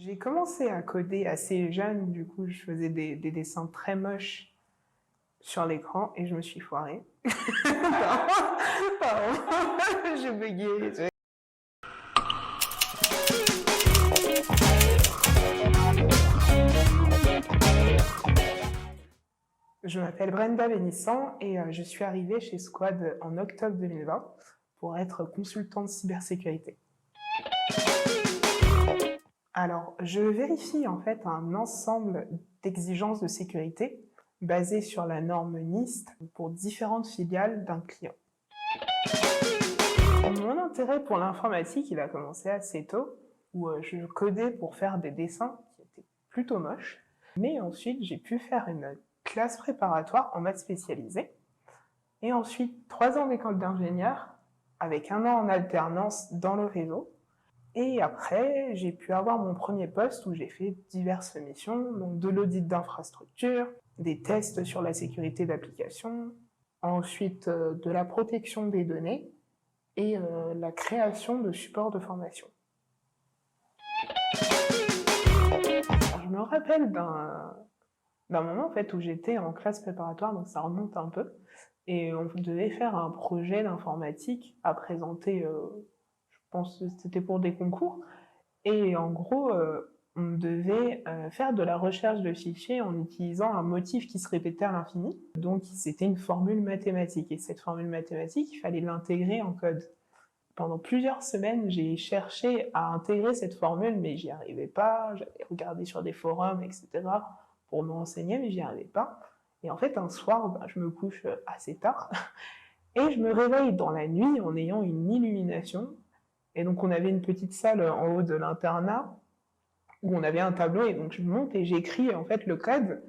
J'ai commencé à coder assez jeune, du coup je faisais des dessins très moches sur l'écran et je me suis foirée. Pardon, j'ai bugué. Je m'appelle Brenda Bénisson et je suis arrivée chez Squad en octobre 2020 pour être consultante cybersécurité. Alors, je vérifie en fait un ensemble d'exigences de sécurité basées sur la norme NIST pour différentes filiales d'un client. Mon intérêt pour l'informatique, il a commencé assez tôt, où je codais pour faire des dessins qui étaient plutôt moches, mais ensuite j'ai pu faire une classe préparatoire en maths spécialisée, et ensuite 3 ans d'école d'ingénieur, avec 1 an en alternance dans le réseau, et après, j'ai pu avoir mon premier poste où j'ai fait diverses missions, donc de l'audit d'infrastructure, des tests sur la sécurité d'application, ensuite de la protection des données et la création de supports de formation. Alors, je me rappelle d'un moment en fait, où j'étais en classe préparatoire, donc ça remonte un peu, et on devait faire un projet d'informatique à présenter, je pense que c'était pour des concours, et en gros, on devait faire de la recherche de fichiers en utilisant un motif qui se répétait à l'infini. Donc c'était une formule mathématique, et cette formule mathématique, il fallait l'intégrer en code. Pendant plusieurs semaines, j'ai cherché à intégrer cette formule, mais j'y arrivais pas. J'avais regardé sur des forums, etc. pour me renseigner, mais j'y arrivais pas. Et en fait, un soir, je me couche assez tard, et je me réveille dans la nuit en ayant une illumination. Et donc on avait une petite salle en haut de l'internat où on avait un tableau, et donc je monte et j'écris en fait le code,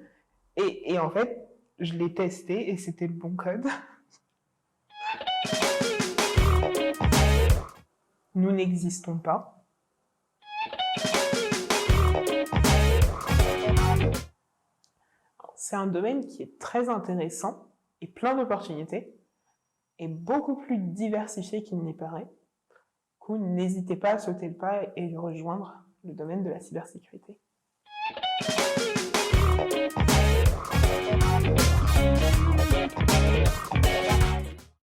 et en fait je l'ai testé et c'était le bon code. Nous n'existons pas. C'est un domaine qui est très intéressant et plein d'opportunités, et beaucoup plus diversifié qu'il n'y paraît. Du coup, n'hésitez pas à sauter le pas et rejoindre le domaine de la cybersécurité.